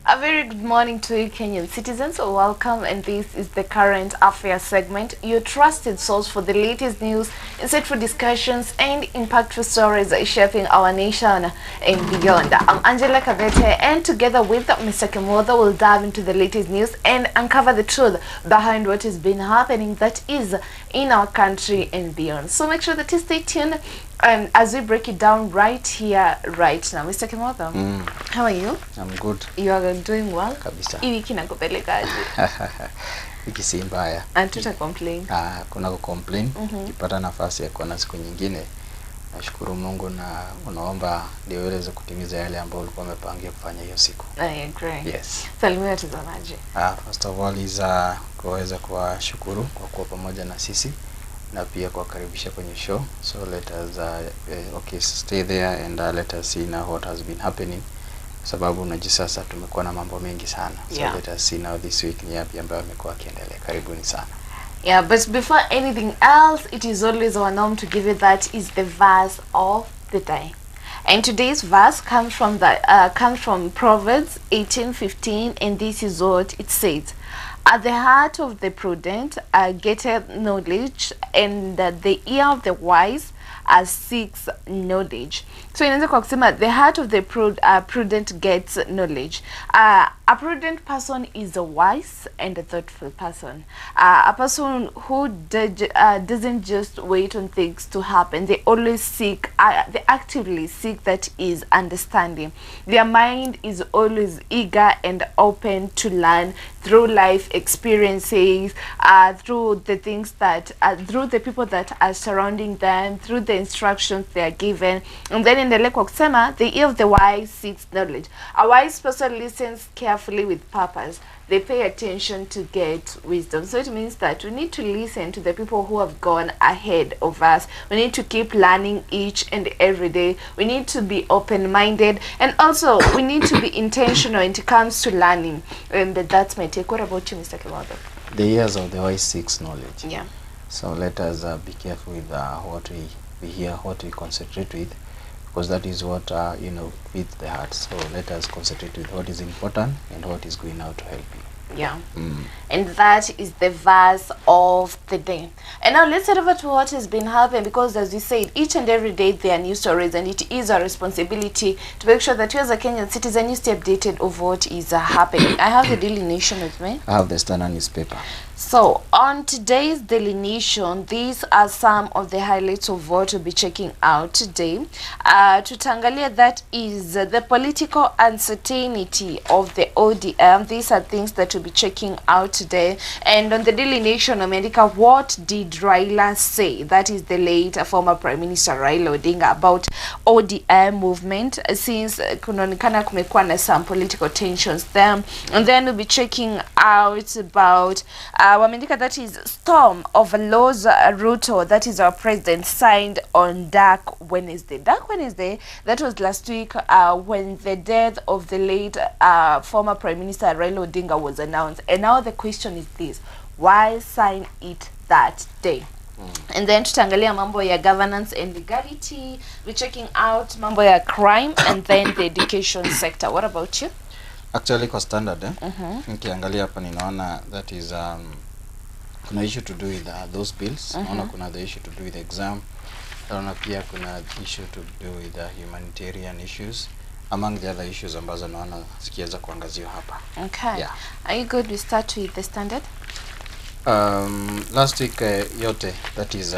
A very good morning to you, Kenyan citizens. Welcome, and this is the Current Affairs segment, your trusted source for the latest news, insightful discussions, and impactful stories shaping our nation and beyond. I'm Angela Kabete, and together with Mr. Kimotho, we'll dive into the latest news and uncover the truth behind what has been happening that is in our country and beyond. So make sure that you stay tuned as we break it down right here, right now. Mr. Kimotho, how are you? I'm good. You are doing well? Kabisa. Hii wiki nakupelekaje? Wiki si mbaya. Antuta complain. Kuna complain. Ukipata nafasi ya kuona siku nyingine, nashukuru Mungu na unaomba ndio uweze kutimiza yale ambayo ulikuwa umepangia kufanya hiyo siku. I agree. Yes. Salimia watazamaji. First of all is kuweza kuwashukuru kwa kuwa pamoja na sisi na pia kuwakaribisha kwenye show. So let us okay, stay there and let us see now what has been happening. Sababu unajua sasa tumekuwa na mambo mengi sana. So let us see now this week ni yapi ambayo yamekuwa yakiendelea. Karibuni sana. Yeah, but before anything else, it is always our norm to give you that is the verse of the day. And today's verse comes from Proverbs 18:15, and this is what it says: "At the heart of the prudent getteth knowledge, and the ear of the wise seeks knowledge." So inaanza kwa kusema the heart of the prudent gets knowledge. A prudent person is a wise and a thoughtful person. A person who doesn't just wait on things to happen. They always seek, they actively seek that is understanding. Their mind is always eager and open to learn through life experiences, through the things that, through the people that are surrounding them, through the instructions they are given. And then in the lake of Sema, the ear of the wise seeks knowledge. A wise person listens carefully with purpose. They pay attention to get wisdom. So it means that we need to listen to the people who have gone ahead of us. We need to keep learning each and every day. We need to be open-minded, and also we need to be intentional when it comes to learning. And that's my take. What about you, Mr. Kimotho? The ears of the wise seeks knowledge. Yeah. So let us be careful with what we hear, what we concentrate with, because that is what feeds the heart. So let us concentrate with what is important and what is going out to help you. Yeah. And that is the verse of the day. And now let's head over to what has been happening, because as you said, each and every day there are new stories, and it is our responsibility to make sure that you as a Kenyan citizen, you stay updated of what is happening. I have the Daily Nation with me. I have the Standard newspaper. So on today's Daily Nation, these are some of the highlights of what we'll be checking out today. Tutangalia, that is the political uncertainty of the ODM. These are things that we'll be checking out today. And on the Daily Nation, America, what did Raila say? That is the late former Prime Minister Raila Odinga about ODM movement, since kunaonekana kumekuwa na some political tensions there. And then we'll be checking out about Wamendika, that is storm of laws. Ruto, that is our president, signed on Dark Wednesday. Dark Wednesday, that was last week when the death of the late former Prime Minister Raila Odinga was announced. And now the question is this: why sign it that day? And then tutangalia mambo ya governance and legality. We're checking out mambo ya crime, and then the education sector. What about you? Actually kwa standard nikiangalia hapa ninaona that is kuna issue to do with those bills. Naona kuna the issue to do with exam. Naona pia kuna issue to do with humanitarian issues, among the other issues ambazo naona zikiweza kuangaziwa hapa. Okay. Yeah. Are you good? We start with the standard. Last week yote, that is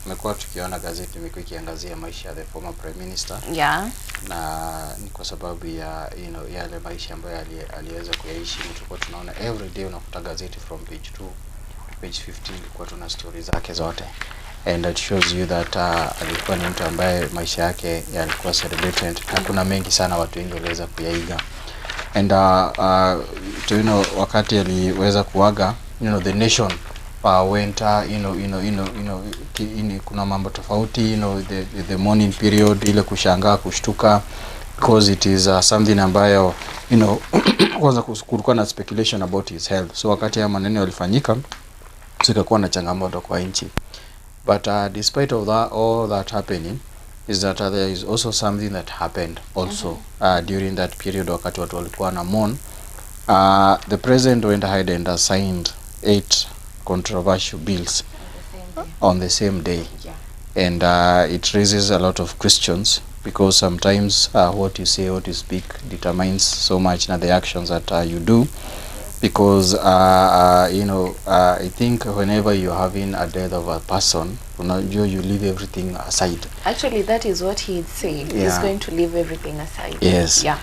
tumekuwa tukiona gazeti imekuwa ikiangazia maisha ya the former prime minister. Yeah. Na ni kwa sababu ya yale maisha ambayo aliweza kuyaishi. Tulikuwa tunaona every day unakuta gazeti from page 2 page 15 kwa tuna stories zake zote, and it shows you that alikuwa ni mtu ambaye maisha yake yalikuwa celebrated. Kuna mengi sana watu wengi waliweza kuyaiga, and wakati aliweza kuaga, the nation went kuna mambo tofauti, the morning period, ile kushangaa, kushtuka, because it is something ambayo kwanza kulikuwa na speculation about his health. So wakati ya maneno yalifanyika, sikakuwa na changamoto kwa nchi. But despite of that, all that happening, is that there is also something that happened also during that period wakati watu walikuwa na mourn. The president went ahead and signed 8 controversial bills on the same day. And it raises a lot of questions, because sometimes what you say, what you speak determines so much now the actions that you do. Because you know, I think whenever you're having a death of a person, you leave everything aside. Actually, that is what he said. Yeah. He's going to leave everything aside. Yes. Yeah.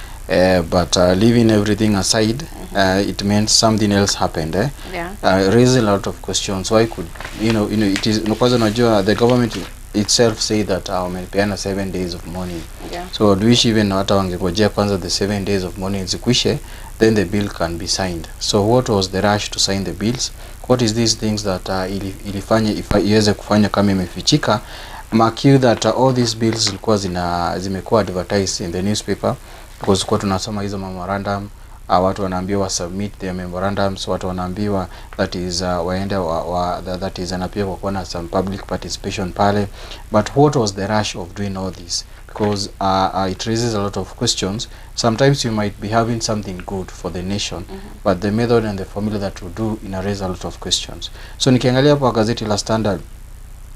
But leaving everything aside, it meant something else happened. Yeah. Raised a lot of questions. Why could it is because the government itself say that wamepeana 7 days of mourning. Yeah. So do we even hata wangekojea kwanza the 7 days of mourning zikwishe, then the bill can be signed. So what was the rush to sign the bills? What is these things that ilifanya iweze kufanya kama imefichika? Mark that all these bills zilikuwa zimekuwa advertised in the newspaper, because kwa tunasoma hizo memorandum, watu wanaambiwa submit their memorandums, watu wanaambiwa that is waende that is anapia kwa kuwa na some public participation pale. But what was the rush of doing all this? Because it raises a lot of questions. Sometimes you might be having something good for the nation, but the method and the formula that will do raise a lot of questions. So nikiangalia kwa gazeti la Standard,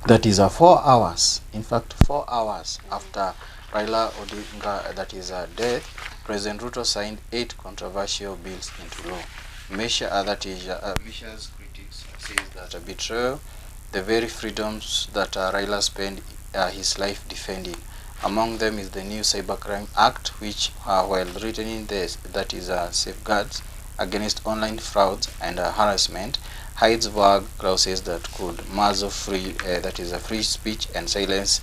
that is 4 hours, in fact 4 hours after Raila Odinga death, President Ruto signed 8 controversial bills into law. Measures critics says that betray the very freedoms that Raila spent his life defending. Among them is the new Cybercrime Act, which while written in this, safeguards against online frauds and harassment, hides vague clauses that could muzzle free speech and silence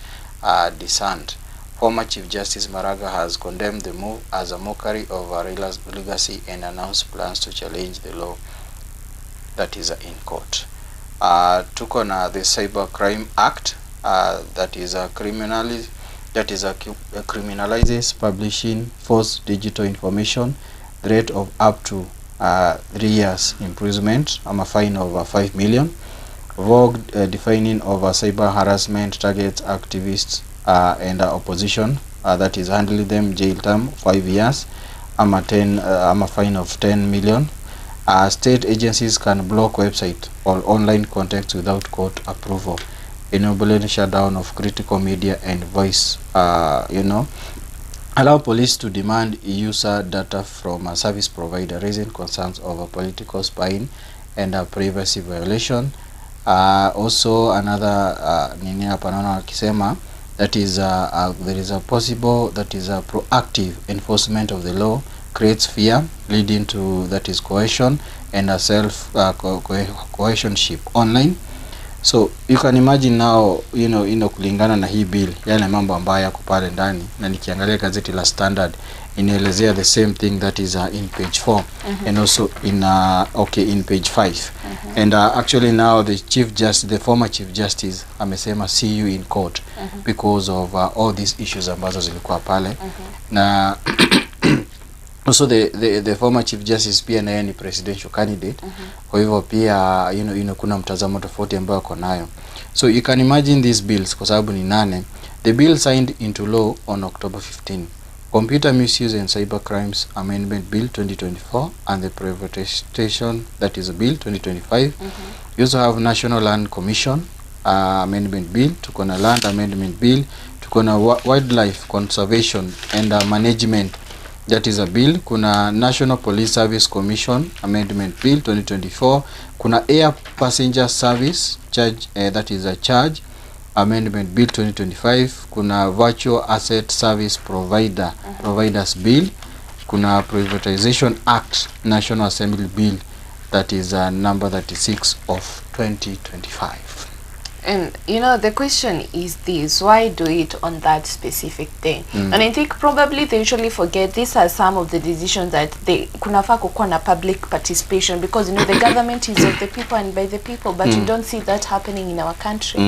dissent. Former Chief Justice Maraga has condemned the move as a mockery of Raila's legacy and announced plans to challenge the law that is in court. Tuko na the Cybercrime Act criminalizes publishing false digital information, threat of up to 3 years imprisonment, a fine of 5 million. Vogue defining of cyber harassment targets activists and opposition, that is handling them jail term 5 years, a fine of 10 million. State agencies can block website or online content without court approval, enabling shutdown of critical media and voice. Allow police to demand user data from a service provider, raising concerns over political spying and privacy violation. Also another nini hapa naona akisema that is there is a possible that is a proactive enforcement of the law creates fear, leading to that is coercion and a self coercionship online. So you can imagine now, kulingana na hii bill yale mambo ambayo yako pale ndani, na nikiangalia gazeti la Standard inaelezea the same thing that is in page 4 and also in page 5. And actually now the former Chief Justice amesema see you in court because of all these issues ambazo zilikuwa pale. Na also the former Chief Justice pia naye ni presidential candidate. Kwa hivyo pia kuna mtazamo tofauti ambao ako nayo. So you can imagine these bills kwa sababu ni 8. The bill signed into law on October 15. Computer Misuse and Cyber Crimes Amendment Bill 2024 and the Privatization, that is a Bill 2025. You also have National Land Commission Amendment Bill, tuko na Land Amendment Bill, tuko na Wildlife Conservation and Management, that is a bill. Kuna National Police Service Commission Amendment Bill 2024. Kuna Air Passenger Service Charge, that is a Charge Amendment Bill 2025. Kuna Virtual Asset Service Providers Bill. Kuna Privatization Act National Assembly Bill, that is number 36 of 2025. And the question is this: why do it on that specific day? And I think probably they usually forget these are some of the decisions that they kunafaa kukuwa na public participation, because the government is of the people and by the people, but you don't see that happening in our country.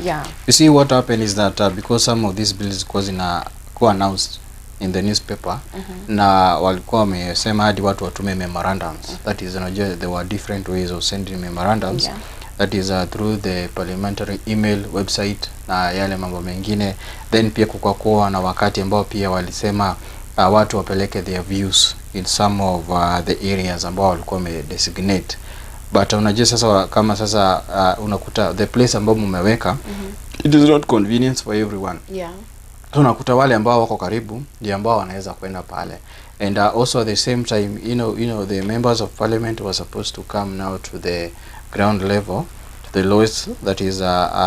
Yeah. You see what happened is that because some of these bills was announced in the newspaper, na walikuwa wamesema hadi watu watume memorandums. That is there were different ways of sending memorandums. that is through the parliamentary email website na yale mambo mengine. Then pia kukakuwa na wakati ambao pia walisema watu wapeleke their views in some of the areas ambao walikuwa designate. But unajua sasa kama sasa unakuta the place ambao mmeweka it is not convenience for everyone. Yeah. So unakuta wale ambao wako karibu ndio ambao wanaweza kwenda pale. And also at the same time, you know the members of parliament were supposed to come now to the ground level, to the lowest, that is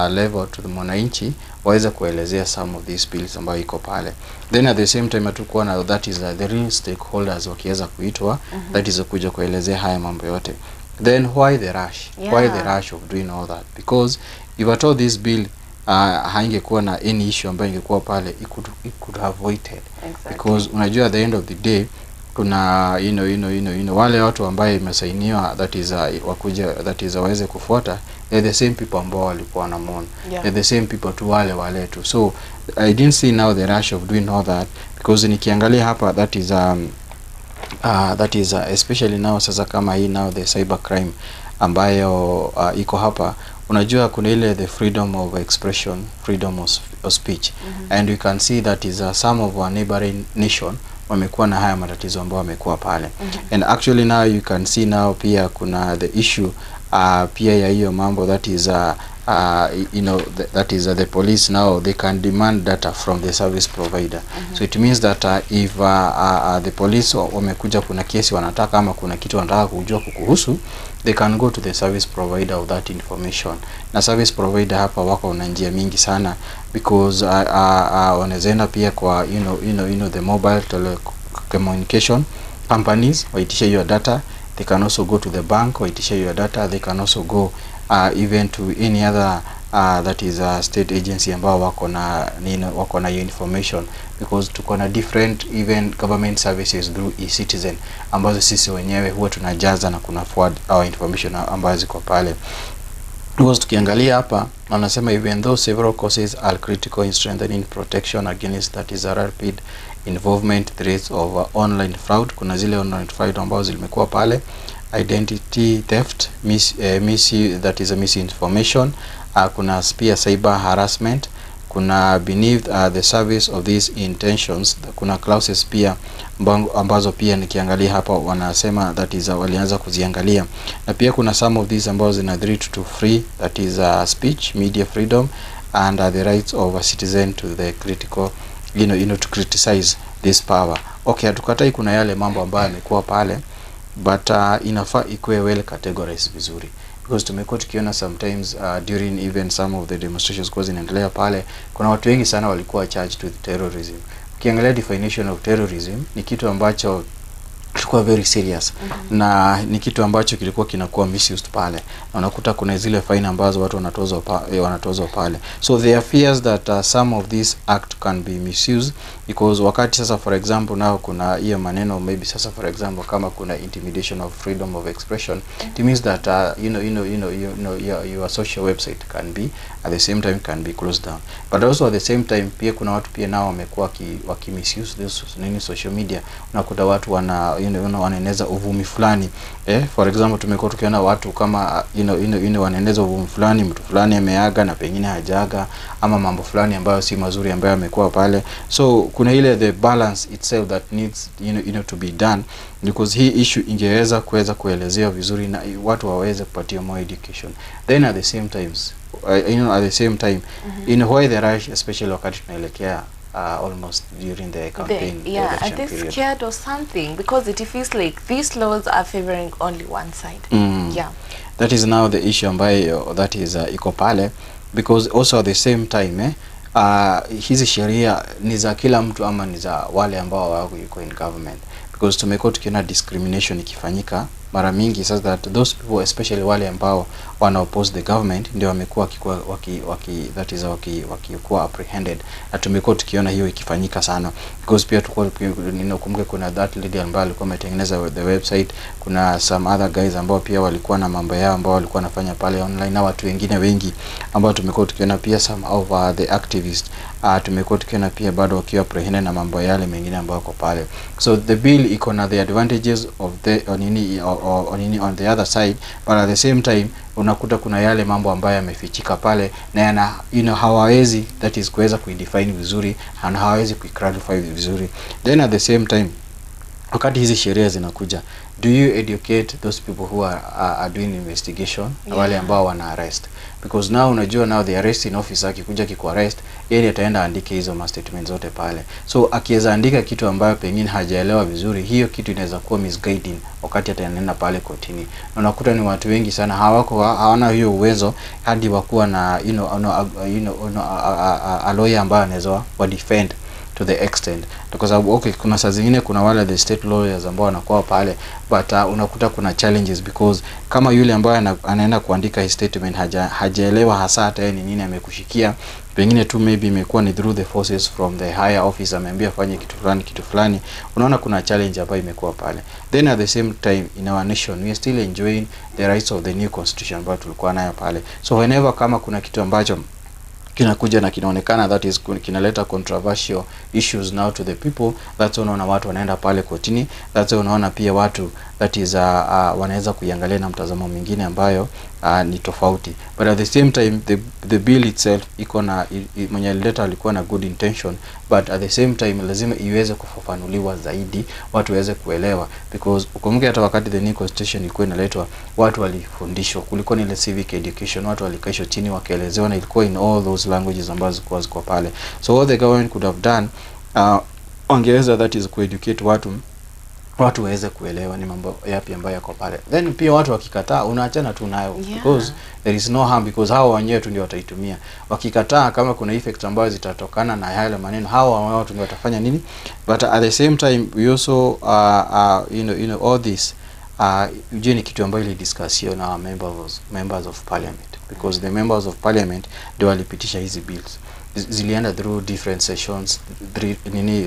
level, to the mwananchi waweze kuelezea some of these bills ambayo iko pale. Then at the same time atakuwa na that is the real stakeholders wakiweza kuitwa, that is kuja kuelezea haya mambo yote. Then why the rush? Yeah. Why the rush of doing all that? Because if at all this bill haingekuwa na any issue ambayo ingekuwa pale, it could have waited. Exactly. Because unajua at the end of the day kuna you know wale watu ambaye imesainiwa that is wakuja that is waweze kufuata, they're the same people ambao walikuwa na mon. Yeah. They're the same people tu wale tu. So I didn't see now the rush of doing all that, because nikiangalia hapa that is especially now sasa kama hii now the cyber crime ambayo iko hapa, unajua kuna ile the freedom of expression, freedom of speech. And you can see that is some of our neighboring nation wamekuwa na haya matatizo ambao wamekuwa pale. And actually now you can see now pia kuna the issue pia ya hiyo mambo that is you know that is the police now they can demand data from the service provider. So it means that if the police wamekuja kuna kesi wanataka ama kuna kitu wanataka kujua kukuhusu, they can go to the service provider of that information. Na service provider hapa wako na njia mingi sana, because wanaenda pia kwa you know the mobile telecommunication companies waitisha your data. They can also go to the bank waitisha your data. They can also go even to any other that is state agency ambao wako na your information, because tuko na different even government services through e-citizen ambazo sisi wenyewe huwa tunajaza na kuna forward our information ambazo ziko pale. Because tukiangalia hapa wanasema even though several causes are critical in strengthening protection against that is a rapid involvement threats of online fraud, kuna zile online fraud ambazo zimekuwa pale, identity theft, that is a misinformation, kuna pia cyber harassment, kuna beneath the service of these intentions, kuna clauses pia ambazo pia nikiangalia hapa wanasema that is walianza kuziangalia. Na pia kuna some of these ambazo zina threat to free, that is speech, media freedom, and the rights of a citizen to the critical you know to criticize this power. Okay, hatukatai kuna yale mambo ambayo yamekuwa pale, but inafaa ikuwe well categorized vizuri, because tumekuwa tukiona sometimes during even some of the demonstrations kwa zinaendelea pale, kuna watu wengi sana walikuwa charged with terrorism. Ukiangalia definition of terrorism ni kitu ambacho kilikuwa very serious, na ni kitu ambacho kilikuwa kinakuwa misused pale, na unakuta kuna zile fine ambazo watu wanatozwa pale. So there fears that some of this act can be misused, because wakati sasa for example now kuna hiyo maneno maybe sasa for example kama kuna intimidation of freedom of expression, it means that your social website can be at the same time can be closed down. But also at the same time pia kuna watu pia nao wamekuwa misuse this social media. Unakuta watu wanaeneza uvumi fulani, for example tumekuwa tukiona watu kama wanaeneza uvumi fulani, mtu fulani ameaga na pengine hajaga, ama mambo fulani ambayo si mazuri ambayo yamekuwa pale. So kuna ile the balance itself that needs to be done, because hii issue ingeweza kuelezea vizuri na watu waweze kupatia more education. Then at the same times why the rush, especially wakati tunaelekea almost during the campaign. Are they scared or something? Because it feels like these laws are favoring only one side. Yeah, that is now the issue ambayo that is iko pale, because also at the same time hizi sheria ni za kila mtu ama ni za wale ambao wako in government, because tumekuwa tukiona discrimination ikifanyika mara mingi, so that those people especially wale ambao wana oppose the government ndio wamekuwa wakikuwa apprehended, na tumekuwa tukiona hiyo ikifanyika sana, because pia ninakumbuka kuna that lady ambaye alikuwa ametengeneza the website, kuna some other guys ambao pia walikuwa na mambo yao ambao walikuwa wanafanya pale online, na watu wengine wengi ambao tumekuwa tukiona pia some of the activists tumekuwa tukiona pia bado wakiwa apprehended na mambo yale mengine ambayo yako pale. So the bill iko na the advantages of the on the other side, but at the same time unakuta kuna yale mambo ambayo yamefichika pale na yana hawawezi that is kuweza kuidefine vizuri na hawawezi kuiclarify vizuri. Then at the same time wakati hizi sheria zinakuja, do you educate those people who are doing investigation, wale ambao wana arrest? Because now unajua now the arresting officer akikuja arrest, yeye ataenda andike hizo statement zote pale. So akiweza andika kitu ambayo pengine hajaelewa vizuri, hiyo kitu inaweza kuwa misguiding wakati ataenda pale kotini. Na unakuta ni watu wengi sana hawana hiyo uwezo hadi wakuwa na a lawyer ambaye anaweza wa defend to the extent. Kwa sababu okay, kuna saa zingine kuna wale the state lawyers ambao wanakuwa pale, but unakuta kuna challenges because kama yule ambaye anaenda kuandika his statement hajaelewa hasa hata yeye ni nini amekushikia, pengine tu maybe imekuwa ni through the forces from the higher office, ameambia fanye kitu fulani, unaona kuna challenge ambayo imekuwa pale. Then at the same time in our nation we are still enjoying the rights of the new constitution ambayo tulikuwa nayo pale. So whenever kama kuna kitu ambacho kinakuja na kinaonekana that is kinaleta controversial issues now to the people, that's unaona watu wanaenda pale kotini, that's unaona pia watu that is wanaweza kuiangalia na mtazamo mwingine ambayo ni tofauti. But at the same time the bill itself iko na mwenye alileta alikuwa na good intention, but at the same time lazima iweze kufafanuliwa zaidi, watu waweze kuelewa, because ukumbuke hata wakati the new constitution ilikuwa inaletwa watu walifundishwa, kulikuwa ni ile civic education, watu walikaishwa chini wakaelezewa na ilikuwa in all those languages ambazo zilikuwa pale. So what the government could have done, ongeza that is ku-educate watu waweze kuelewa ni mambo yapi ambayo yako pale. Then pia watu wakikataa unaachana tu nayo, because there is no harm, because hao wenyewe tu ndio wataitumia. Wakikataa kama kuna effect ambazo zitatokana na yale maneno, hao watu ndio watafanya nini? But at the same time we also all this ujue ni kitu ambayo ilidiscussio na members of parliament, because the members of parliament ndio walipitisha hizi bills. Zilienda through different sessions,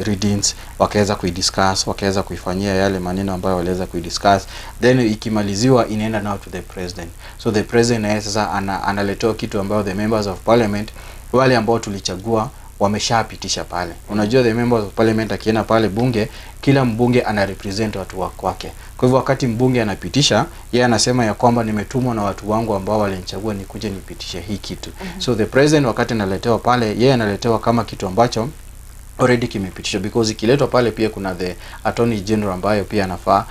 readings, wakaweza kuidiscuss, wakaweza kuifanyia yale maneno ambayo waliweza kuidiscuss, then ikimaliziwa inaenda now to the president. So the president sasa analetoa kitu ambayo the members of parliament wale ambao tulichagua wameshapitisha pale. Unajua the members of parliament akienda pale bunge, kila mbunge ana represent watu wake. Kwa hivyo wakati mbunge anapitisha, yeye anasema ya kwamba nimetumwa na watu wangu ambao walinichagua nikuje nipitishe hii kitu. So the president wakati analetewa pale, yeye analetewa kama kitu ambacho already kimepitishwa, because ikiletwa pale pia kuna the attorney general ambayo pia anafaa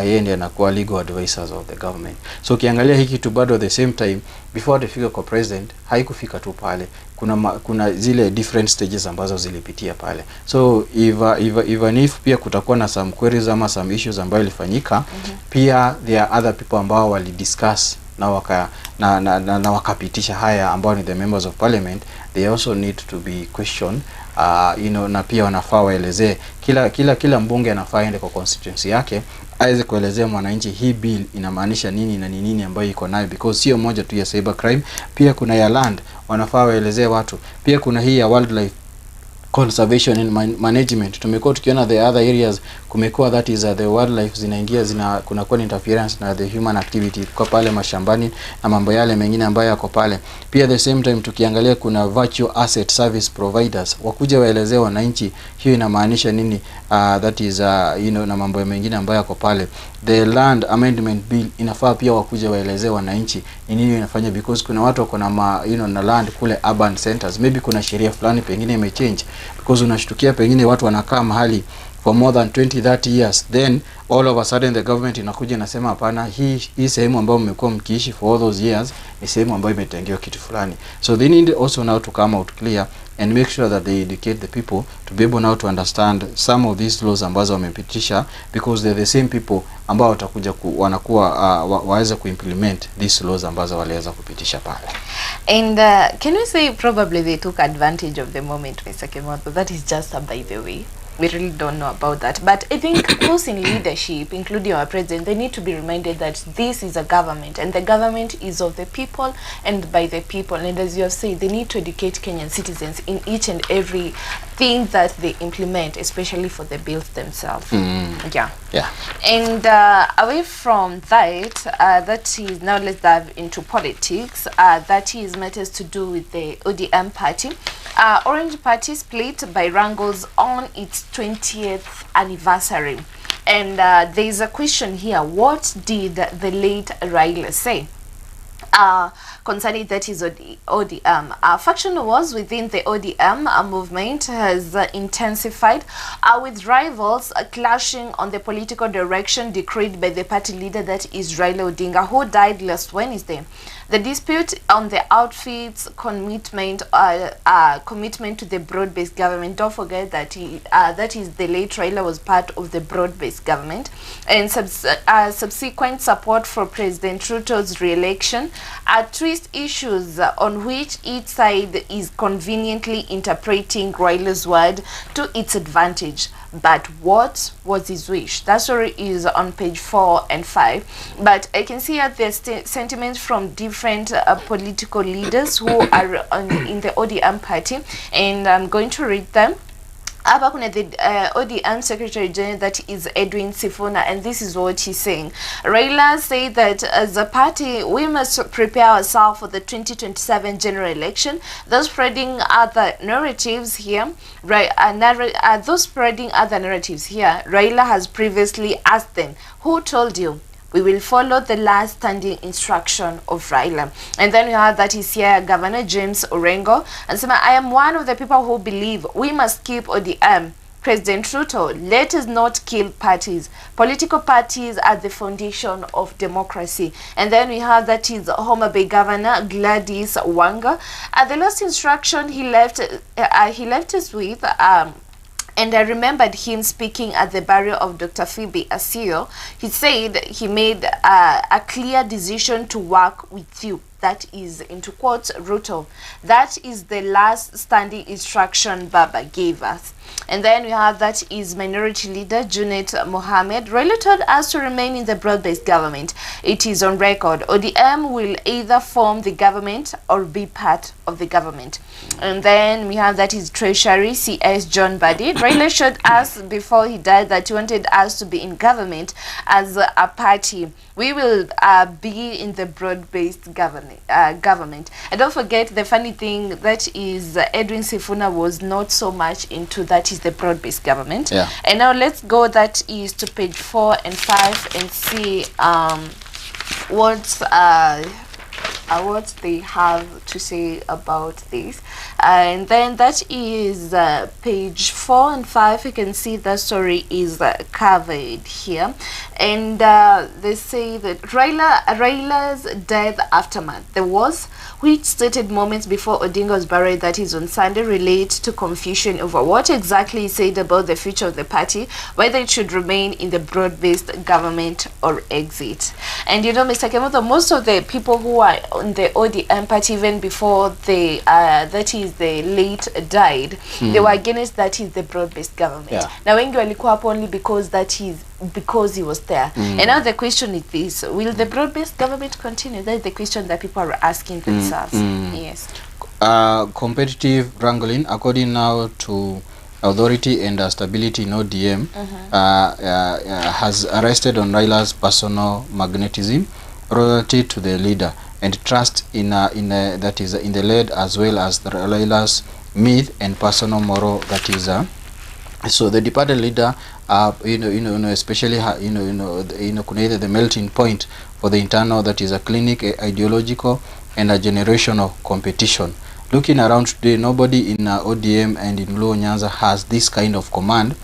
yeye ndiye anakuwa legal advisors of the government. So ukiangalia hiki kitu bado at the same time before the figure kwa president haikufika tu pale, kuna zile different stages ambazo zilipitia pale. So even if pia kutakuwa na some queries ama some issues ambayo ilifanyika, pia there are other people ambao walidiscuss na wakapitisha haya ambao ni the members of parliament. They also need to be questioned, na pia wanafaa waelezee kila mbunge anafaa aende kwa constituency yake aweze kuelezea mwananchi hii bill inamaanisha nini na ni nini ambayo iko nayo, because sio moja tu ya cyber crime, pia kuna ya land wanafaa waelezee watu, pia kuna hii ya wildlife conservation and management. Tumekuwa tukiona the other areas kumekuwa that is the wildlife zinaingia kuna kwa interference na the human activity kwa pale mashambani na mambo yale mengine ambayo yako pale. Pia the same time tukiangalia kuna virtual asset service providers wakuja waelezee wananchi hiyo inamaanisha nini, that is na mambo mengine ambayo yako pale. The land amendment bill inafaa pia wakuja waelezee wananchi nini inafanya, because kuna watu wako na na land kule urban centers, maybe kuna sheria fulani pengine imechange, because unashtukia pengine watu wanakaa mahali for more than 20-30 years, then all of a sudden the government inakuja inasema hapana, hii sehemu ambayo mmekuwa mkiishi for all those years ni sehemu ambayo imetengewa kitu fulani. So they need also now to come out clear and make sure that they educate the people to be able now to understand some of these laws ambazo wamepitisha, because they're the same people ambao watakuja wanakuwa waweza kuimplement these laws ambazo waliweza kupitisha pale. And can we say probably they took advantage of the moment, Mr. Kimotho? That is just by the way. We really don't know about that. But I think those in leadership, including our president, they need to be reminded that this is a government, and the government is of the people and by the people. And as you have said, they need to educate Kenyan citizens in each and every thing that they implement, especially for the bills themselves. Yeah. And away from that, that is, now let's dive into politics. That is matters to do with the ODM party. Orange Party split by wrangles on its 20th anniversary. And there is a question here. What did the late Raila say concerning that is ODM? Faction wars within the ODM movement has intensified, with rivals clashing on the political direction decreed by the party leader, that is Raila Odinga, who died last Wednesday. The dispute on the outfit's commitment to the broad-based government. Don't forget that that is the late Raila was part of the broad-based government, and subsequent support for President Ruto's re-election are twist issues on which each side is conveniently interpreting Raila's word to its advantage. But what was his wish? That story is on page 4 and 5. But I can see that there's sentiments from different political leaders who are in the ODM party, and I'm going to read them. Hapa kuna the ODM Secretary General, that is Edwin Sifuna, and this is what he's saying. Raila said that as a party, we must prepare ourselves for the 2027 general election. Those spreading other narratives here, those spreading other narratives here, Raila has previously asked them, who told you? We will follow the last standing instruction of Raila. And then we have that is here, Governor James Orengo. And so I am one of the people who believe we must keep ODM. President Ruto, let us not kill parties. Political parties are the foundation of democracy. And then we have that is Homa Bay Governor Gladys Wanga. The last instruction he left us with, and I remembered him speaking at the burial of Dr. Phoebe Asio. He said he made a clear decision to work with you. That is, into quotes, Ruto. That is the last standing instruction Baba gave us. And then we have that is Minority Leader Junet Mohammed. Raila told us to remain in the broad-based government. It is on record. ODM will either form the government or be part of the government. And then we have that is Treasury CS John Badi. Raila showed us before he died that he wanted us to be in government as a party. We will be in the broad-based government. And don't forget the funny thing, that is Edwin Sifuna was not so much into that is the broad-based government. Yeah. And now let's go that is to page 4 and 5 and see what they have to say about this. And then that is page 4 and 5. You can see the story is covered here. And they say that Raila's death aftermath. There was, which stated moments before Odinga was buried, that is on Sunday, relate to confusion over what exactly he said about the future of the party, whether it should remain in the broad-based government or exit. And you know, Mr. Kimotho, most of the people who are on the ODM party, even before the that is the late died, they were against that is the broad-based government. Yeah. Now wengi walikuwa hapo only because he was there. And now the question is this: will the broad-based government continue? That is the question that people are asking themselves. Yes. Competitive wrangling, according now to Authority and Stability in ODM, has arrested on Raila's personal magnetism, loyalty to the leader, and trust in that is in the lead, as well as the Raila's myth and personal moral, that is so the departed leader, especially either the melting point for the internal, that is a clinic, ideological and a generational competition. Looking around today, nobody in ODM and in Luo Nyanza has this kind of command.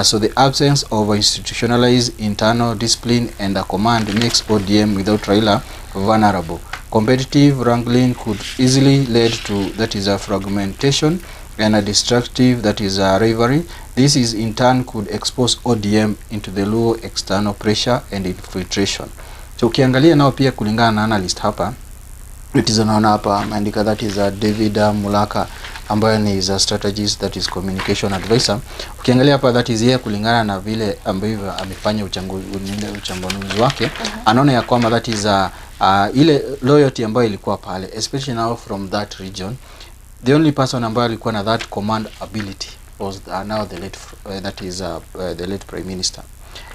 So the absence of institutionalized internal discipline and a command makes ODM without Raila vulnerable. Competitive wrangling could easily lead to that is a fragmentation and a destructive that is a rivalry. This is in turn could expose ODM into the low external pressure and infiltration. So ukiangalia nao pia kulingana na analyst hapa, it is anaona hapa ameandika that is a David Mulaka ambaye ni is a strategist, that is communication advisor. Ukiangalia hapa that is yeye kulingana na vile ambavyo amefanya uchambuzi wake, anaona ya kwamba that is ile loyalty ambayo ilikuwa pale, especially now from that region, the only person ambaye alikuwa na that command ability was now the late the late prime minister.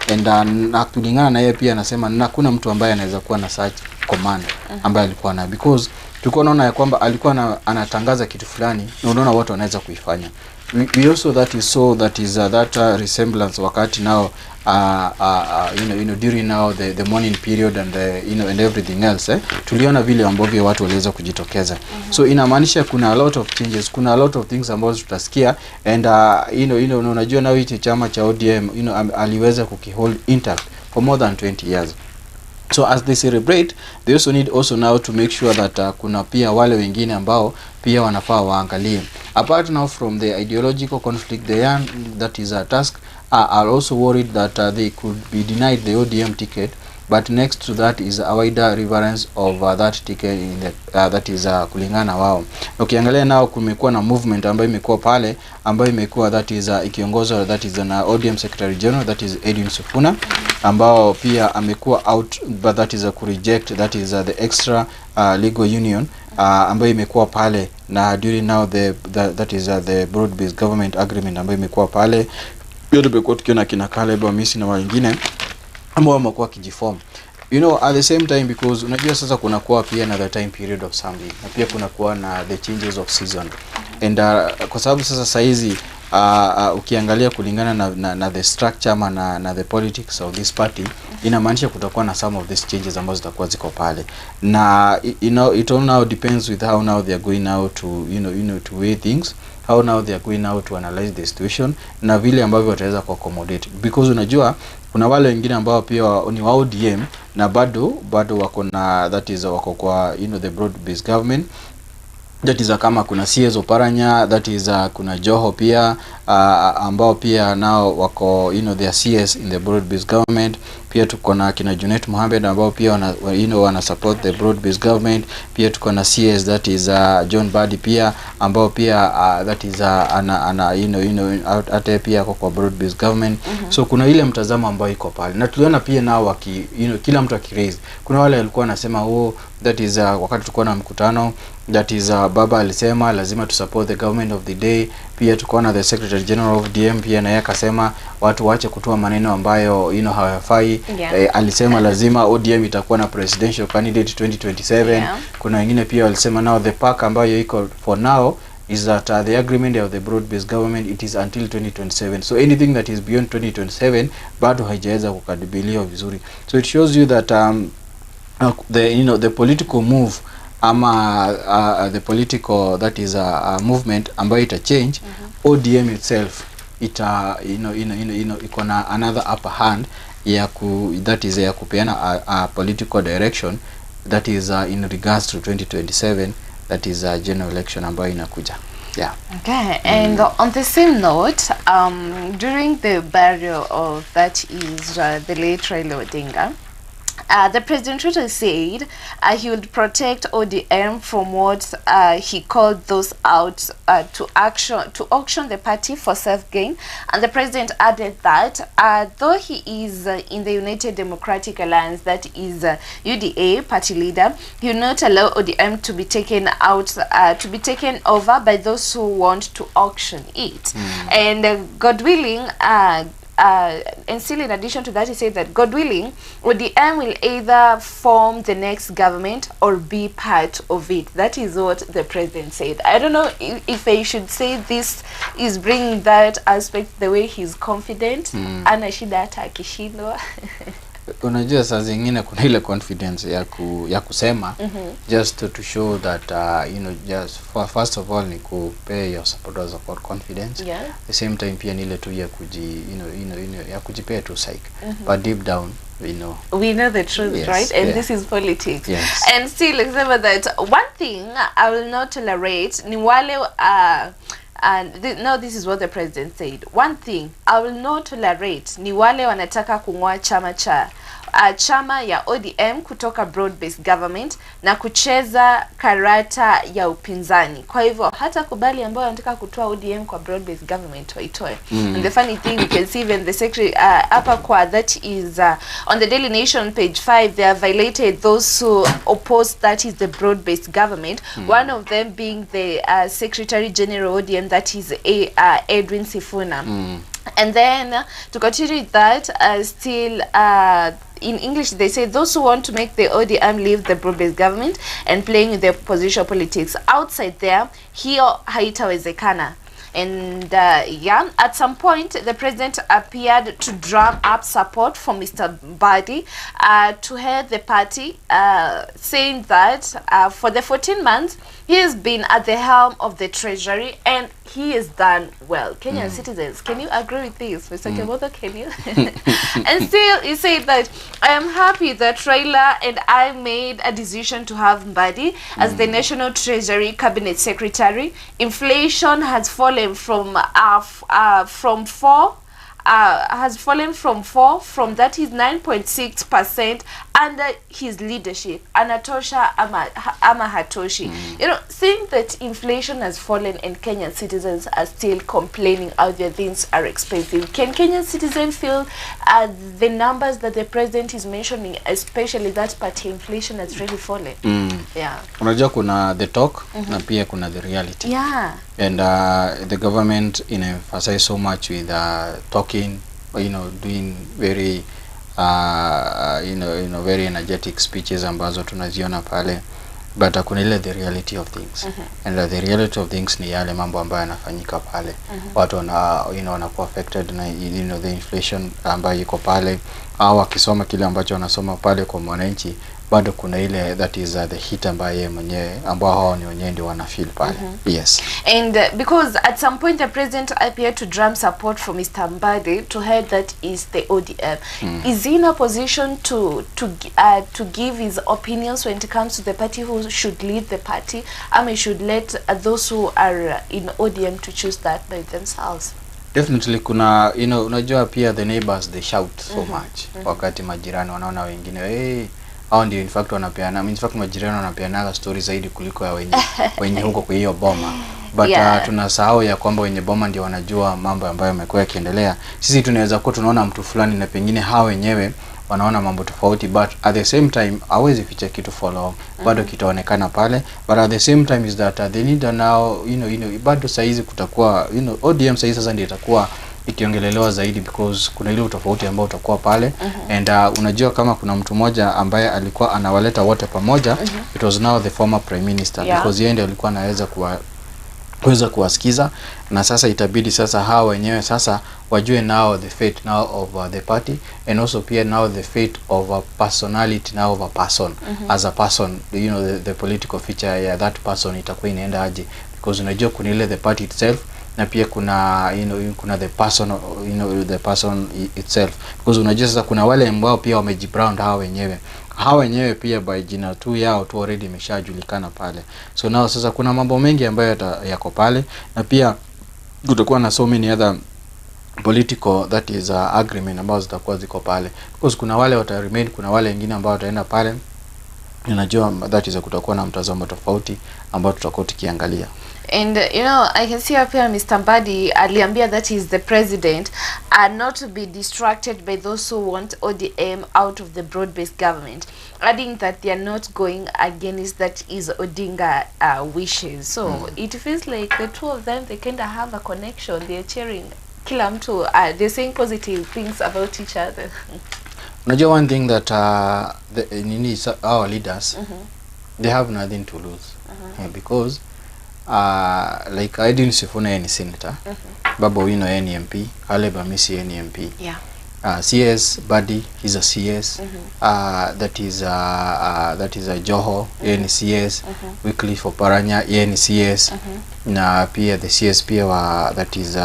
And na kulingana na yeye pia anasema hakuna mtu ambaye anaweza kuwa na such command ambaye alikuwa na, because tulikuwa naona ya kwamba alikuwa anatangaza kitu fulani na unaona watu wanaweza kuifanya. We also that is that resemblance wakati now during now the morning period and and everything else tuliona vile ambavyo watu waliweza kujitokeza. So inamaanisha kuna a lot of changes, kuna a lot of things ambazo tutasikia, and unajua now hichi chama cha ODM aliweza kukihold intact for more than 20 years. So as they celebrate, they also need now to make sure that kuna pia wale wengine ambao pia wanafaa waangalie. Apart now from the ideological conflict, the young that is a task are also worried that they could be denied the ODM ticket, but next to that is a wider reverence of that ticket in the that is kulingana wao. Ukiangalia nao kumekuwa na movement ambayo imekuwa pale, ambayo imekuwa that is ikiongozwa that is na ODM Secretary General, that is Edwin Sifuna, ambao pia amekuwa out, but that is ku reject that is the extra legal union ambayo imekuwa pale, na during now that is the broad based government agreement ambayo imekuwa pale. Pia tumekuwa tukiona kina Caleb Amisi na wengine ambao wamekuwa kijiform, at the same time, because unajua sasa kuna kuwa pia na the time period of something, na pia kuna kuwa na the changes of season, and kwa sababu sasa saizi ukiangalia kulingana na the structure ama na the politics of this party, inamaanisha kutakuwa na some of these changes ambazo zitakuwa ziko pale, na it all now depends with how now they are going now to to weigh things, how now they are going now to analyze the situation, na vile ambavyo wataweza ku accommodate, because unajua kuna wale wengine ambao pia ni wa ODM na bado wako na that is wako kwa the broad based government, that is kama kuna CS Oparanya, that is kuna Joho pia ambao pia nao wako they are CS in the broad based government. Pia tuko na kina Junet Mohamed ambao pia wana support the broad based government. Pia tuko na CS that is John Badi pia ambao pia that is ate pia kwa broad based government. So kuna ile mtazamo ambao iko pale, na tuliona pia nao kila mtu akiraise. Kuna wale walikuwa wanasema that is wakati tulikuwa na mkutano, that is baba alisema lazima to support the government of the day. Pia tuko na the Secretary General of DM pia na yeye akasema watu waache kutoa maneno ambayo hawafai. Alisema lazima ODM itakuwa na presidential candidate 2027. Kuna wengine pia walisema now the pack ambayo iko for now is that the agreement of the broad based government, it is until 2027. So anything that is beyond 2027 bado haijaweza kukadabiliwa vizuri. So it shows you that the political move ama the political that is a movement ambayo ita change, ODM itself ita iko na another upper hand that is ya kupeana a political direction that is in regards to 2027, that is a general election ambayo inakuja. Okay, and on the same note, during the burial of that is the late Raila Odinga, the President Ruto said he would protect ODM from what he called those out to auction the party for self-gain. And the President added that though he is in the United Democratic Alliance, that is UDA party leader, he will not allow ODM to be taken over by those who want to auction it. And God willing, and still in addition to that, he said that God willing, ODM will either form the next government or be part of it. That is what the President said. I don't know if I should say this is bringing that aspect the way he's confident. Ana shida hata akishindwa. Unajua saa zingine kuna ile confidence ya kusema just to show that just first of all ni kupay your supporters for confidence. The same time pia nile tu ya ya kujipea tu psych, but deep down we know the truth, right? And this is politics. And still example that one thing I will not tolerate ni wale now this is what the President said. One thing I will not tolerate ni wale wanataka kung'oa chama ya ODM kutoka broad based government na kucheza karata ya upinzani. Kwa hivyo hata kubali ambao wanataka kutoa ODM kwa broad based government waitoe. And the funny thing, you can see even the secretary hapa kwa that is on the Daily Nation page 5, they have violated those who oppose that is the broad based government. One of them being the Secretary General ODM, that is Edwin Sifuna. And then to continue with that, still in English they say those who want to make the ODM leave the broad-based government and playing with the opposition politics outside there, hiyo haitawezekana. And yeah, at some point the president appeared to drum up support for Mr. Bahati to head the party, saying that for the 14 months he has been at the helm of the treasury and he has done well. Kenyan citizens, can you agree with this, Mr. Kimotho? Can you? And still he said that I am happy that Raila and I made a decision to have Bahati as the National Treasury Cabinet Secretary. Inflation has fallen from 4 from that is 9.6% under his leadership. Anatosha ama hatoshi. You know, seeing that inflation has fallen and Kenyan citizens are still complaining out there things are expensive, can Kenyan citizens feel the numbers that the president is mentioning, especially that part inflation has really fallen? Yeah. Unajua kuna the talk na pia kuna the reality. Yeah. And the government emphasize so much with talking, you know, doing very very energetic speeches ambazo tunaziona pale, but kuna ile the reality of things. And the reality of things ni yale mambo ambayo yanafanyika pale. Watu wanakuwa affected na the inflation ambayo iko pale, au akisoma kile ambacho wanasoma pale kwa mwananchi, bado kuna ile that is the hit ambayo yeye mwenyewe ambao hao ni wenyewe ndio wana feel pale. Yes. And because at some point the president appeared to drum support for Mr. Bahati to head that is the ODM. Is he in a position to give his opinions when it comes to the party who should lead the party? He should let those who are in ODM to choose that by themselves? Definitely kuna unajua pia the neighbors they shout so much wakati majirani wanaona wengine hao ndio in fact wanapeana, in fact majirani wanapeana stories zaidi kuliko ya wenye huko kwa hiyo boma, but tunasahau ya kwamba wenye boma ndio wanajua mambo ambayo yamekuwa yakiendelea. Sisi tunaweza kuwa tunaona mtu fulani na pengine hao wenyewe wanaona mambo tofauti, but at the same time hawezi ficha kitu follow bado kitaonekana pale. But at the same time is that they need now bado saizi kutakuwa ODM saizi sasa ndio itakuwa ikiongelelewa zaidi because kuna ile utofauti ambao utakuwa pale. And unajua kama kuna mtu mmoja ambaye alikuwa anawaleta wote pamoja, it was now the former prime minister, because yeye ndiye alikuwa anaweza kuweza kuwasikiza, na sasa itabidi sasa hawa wenyewe sasa wajue now the fate now of the party, and also pia now the fate of a personality now of a person as a person, the political feature ya that person itakuwa inaenda aje, because unajua kuna ile the party itself na pia kuna kuna the person the person itself, because unajua sasa kuna wale ambao pia wamejibrand hawa wenyewe pia by jina tu yao tu already imeshajulikana pale. So now sasa kuna mambo mengi ambayo yako pale, na pia kutakuwa na so many other political that is agreement ambazo zitakuwa ziko pale, because kuna wale wata remain, kuna wale wengine ambao wataenda pale. Ninajua that is kutakuwa na mtazamo tofauti ambao tutakuwa tukiangalia. And I can see up here Mr. Bahati aliambia that is the president not to be distracted by those who want ODM out of the broad-based government, adding that they are not going against that is Odinga wishes. So it feels like the two of them, they kind of have a connection. They're cheering kila mtu, they're saying positive things about each other. Unajua one thing that our leaders they have nothing to lose, because like I didn't Sifuna any senator, Baba Wino any MP, Caleb Amisi any MP. Yeah. CS Buddy, he's a CS. That is a Joho, any CS. Weekly for Paranya, any CS. Na pia the CS pia that is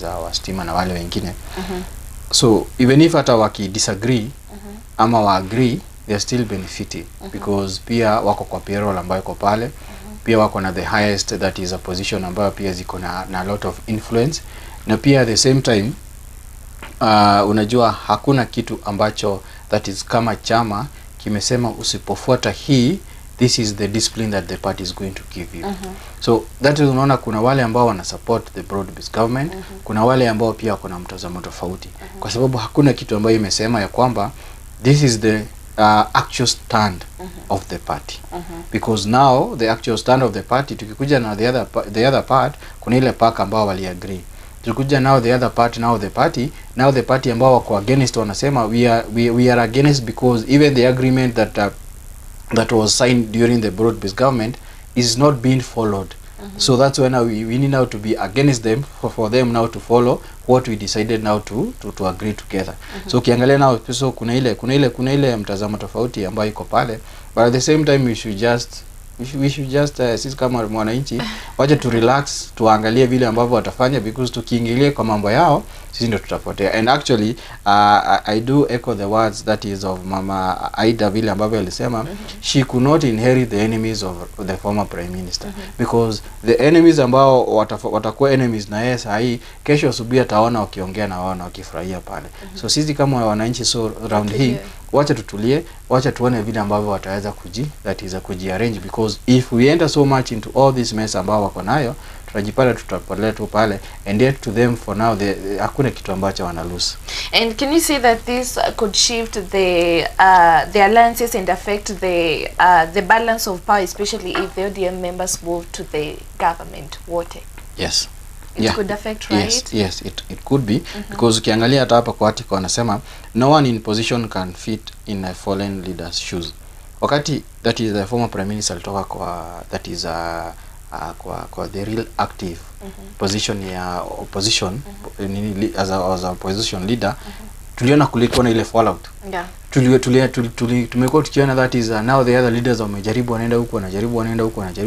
our stima na wale wengine. So even if hata waki disagree ama wa agree, they are still benefiting, because pia wako kwa payroll ambayo iko pale, pia wako na the highest that is a position ambayo pia ziko na a lot of influence, na pia at the same time unajua hakuna kitu ambacho that is kama chama kimesema usipofuata hii, this is the discipline that the party is going to give you. So that is unaona kuna wale ambao wana support the broad-based government, kuna wale ambao pia kuna mtazamo tofauti, kwa sababu hakuna kitu ambayo imesema ya kwamba this is the actual stand of the party. Because now the actual stand of the party, tukikuja na the other part, kuna ile pack ambao wali agree. Tukikuja now the other part, now the party ambao wako against wanasema we are against because even the agreement that was signed during the broad-based government is not being followed. So that's when we need now to be against them for them now to follow what we decided now to agree together. So ukiangalia now so kuna ile mtazamo tofauti ambayo iko pale, but at the same time we should just sisi kama mwananchi waje to relax, tuangalie vile ambavyo watafanya, because tukiingilia kwa mambo yao sisi ndio tutapotea. And actually I do echo the words that is of Mama Aida vile ambavyo alisema she could not inherit the enemies of the former prime minister, because the enemies ambao watakuwa enemies na yeye sahi, kesho asubuhi ataona wakiongea na wao na wakifurahia pale. So sisi kama wananchi, so round hii wacha tutulie, wacha tuone vile ambavyo wataweza kujiarrange, because if we enter so much into all this mess ambao wako nayo, tutajipata tutapolea tu pale, and yet to them for now hakuna kitu ambacho wana lose. And can you say that this could shift the alliances and affect the balance of power, especially if the ODM members move to the government? Yes. It could affect, right? Yes, it could be, because ukiangalia hata hapa kwa article wanasema no one in position can fit in a fallen leader's shoes. Wakati that is the former prime minister alitoka kwa that is kwa the real active position ya opposition as a opposition leader, tuliona kulikuwa na ile fallout. Yeah. Tumekuwa tukiona that is now the other leaders wamejaribu wanaenda huku,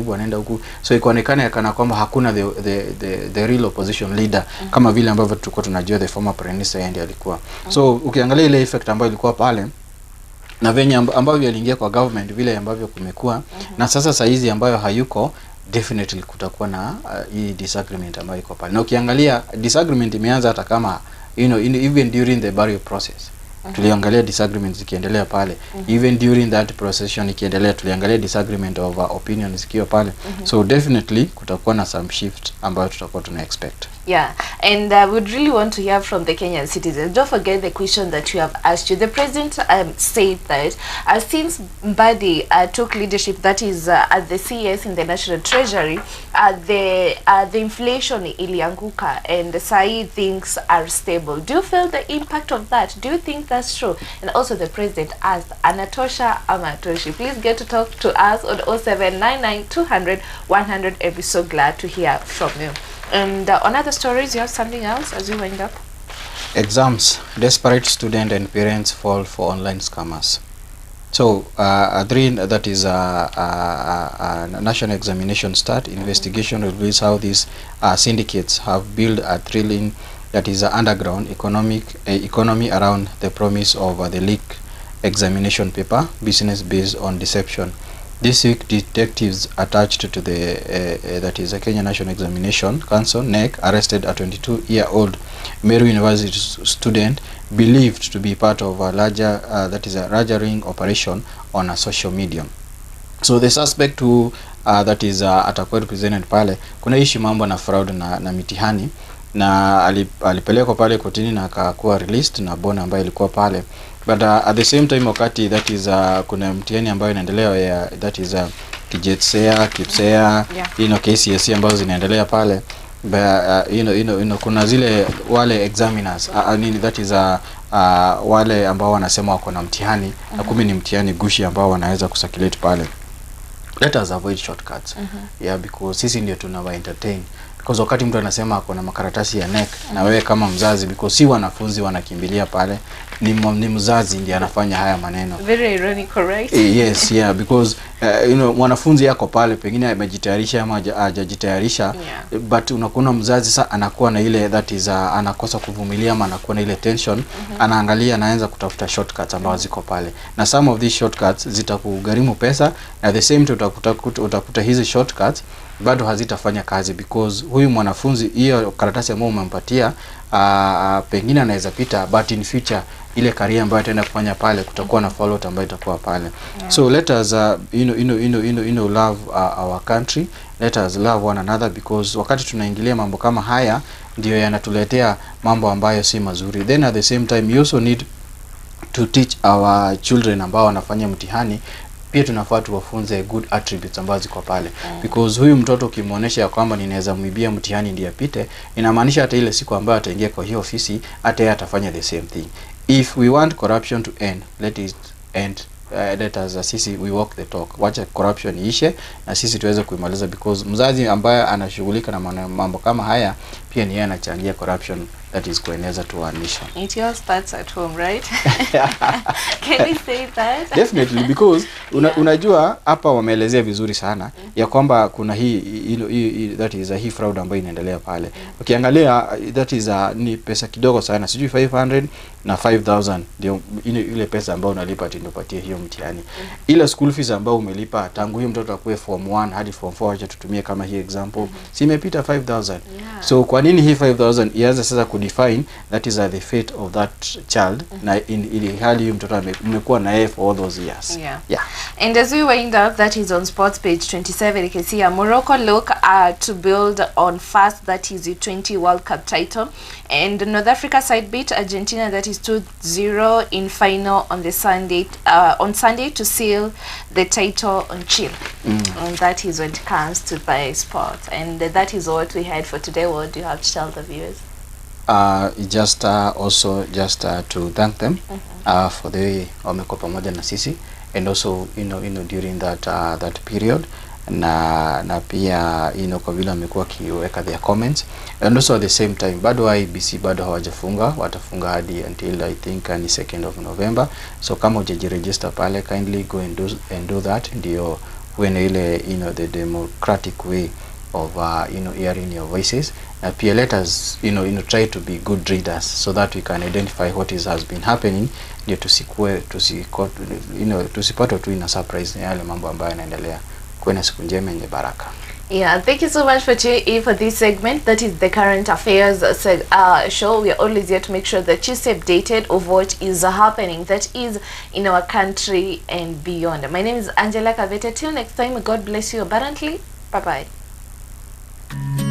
wanaenda huku, so ikaonekana kana kwamba hakuna the real opposition leader kama vile ambavyo tulikuwa tunajua the former prime minister ndiye alikuwa. So ukiangalia ile effect ambayo ilikuwa pale na venye ambavyo aliingia kwa government vile ambavyo kumekuwa na sasa hizi ambayo hayuko, definitely kutakuwa na hii disagreement ambayo iko pale. Na ukiangalia disagreement imeanza hata kama even during the burial process. Tuliangalia disagreements ikiendelea pale. Even during that procession ikiendelea tuliangalia disagreement over opinions ikiwa pale. So definitely kutakuwa na some shift ambayo tutakuwa tuna expect. Yeah, and I would really want to hear from the Kenyan citizens. Don't forget the question that you have asked you. The president said that since Mbadi took leadership, that is at the CS in the National Treasury, the inflation ilianguka and sai things are stable. Do you feel the impact of that? Do you think that's true? And also the president asked, Anatosha Amatoshi, please get to talk to us on 0799 200 100. I'll be so glad to hear from you. And on other stories, you have something else as we wind up? Exams. Desperate student and parents fall for online scammers. So, that is a national examination start. Investigation reveals how these syndicates have built a thrilling, that is underground economy around the promise of the leaked examination paper, business based on deception. This week, detectives attached to the that is a Kenya National Examination Council (NEC) arrested a 22-year-old Meru University student believed to be part of a larger larger ring operation on a social media. So the suspect who that is atakuwa represented pale, kuna ishi mambo na fraud na mitihani, na alipelekwa pale kotini na akakuwa released na bond ambayo ilikuwa pale. But at the same time wakati that is kuna mtihani ambayo inaendelea ya that is KJSEA, KIPSEA, KCSE ambazo zinaendelea pale. But kuna zile wale examiners that is wale ambao wanasema wako na mtihani na kumbe ni mtihani gushi ambao wanaweza kusirculate pale. Let us avoid shortcuts. Yeah, because sisi ndio tunawa entertain. Because wakati mtu anasema ako na makaratasi ya NEC na wewe kama mzazi, because si wanafunzi wanakimbilia pale, ni mzazi ndiye anafanya haya maneno. Very ironical, right? Yes, yeah, because mwanafunzi yako pale pengine amejitayarisha ama hajajitayarisha, but unakuwa mzazi sasa anakuwa na ile that is anakosa kuvumilia ama anakuwa na ile tension, anaangalia anaanza kutafuta shortcuts ambazo ziko pale. Na some of these shortcuts zitakugharimu pesa, na the same utakuta hizi shortcuts bado hazitafanya kazi, because huyu mwanafunzi hiyo karatasi ambayo umempatia pengine anaweza pita, but in future ile career ambayo ataenda kufanya pale kutakuwa na fallout ambayo itakuwa pale. So let us love our country, let us love one another, because wakati tunaingilia mambo kama haya ndio yanatuletea mambo ambayo si mazuri. Then at the same time you also need to teach our children ambao wanafanya mtihani, pia tunafaa tuwafunze good attributes ambazo ziko pale. Because huyu mtoto ukimuonesha ya kwamba ninaweza mwibia mtihani ndiye apite, inamaanisha hata ile siku ambayo ataingia kwa hiyo ofisi hata yeye atafanya the same thing. If we want corruption to end, let it end. Let us sisi we walk the talk. Wacha corruption iishe na sisi tuweze kuimaliza, because mzazi ambaye anashughulika na mambo kama haya pia ni yeye anachangia corruption that is kueneza to our nation. It all starts at home, right? Can we say that? Definitely, because unajua hapa wameelezea vizuri sana ya kwamba kuna hii that is hii fraud ambayo inaendelea pale. Ukiangalia that is ni pesa kidogo sana, sijui 500 na 5000 ndio ile pesa ambayo unalipa ndio upatie hiyo mtihani. Ile school fees ambayo umelipa tangu huyo mtoto akue form 1 hadi form 4, acha tutumie kama hii example, si imepita 5000. So kwa nini hii 5000 ianze sasa define that is the fate of that child na ili hali huyu mtoto amekuwa na yeye for all those years. And as we wind up, that is on sports page 27, you can see Morocco look to build on fast, that is the 20 World Cup title, and North Africa side beat Argentina, that is 2-0 in final on the Sunday to seal the title on Chile. And that is when it comes to the sport, and that is what we had for today. What do you have to tell the viewers? Also to thank them for the way wamekuwa pamoja na sisi, and also during that period na pia kwa vile wamekuwa kiweka their comments, and also at the same time bado IBC bado hawajafunga, watafunga hadi until I think ni 2nd of November. So kama hujajiregister pale, kindly go and do that, ndio when ile the democratic way of hearing your voices. Pia let us try to be good readers so that we can identify what has been happening, ndio tusipatwe tu ina surprise na yale mambo ambayo yanaendelea. Kuwe na siku njema yenye baraka. Thank you so much for tuning in for this segment, that is the current affairs show. We are always here to make sure that you stay updated of what is happening, that is in our country and beyond. My name is Angela Kabete. Till next time, God bless you abundantly. Bye bye.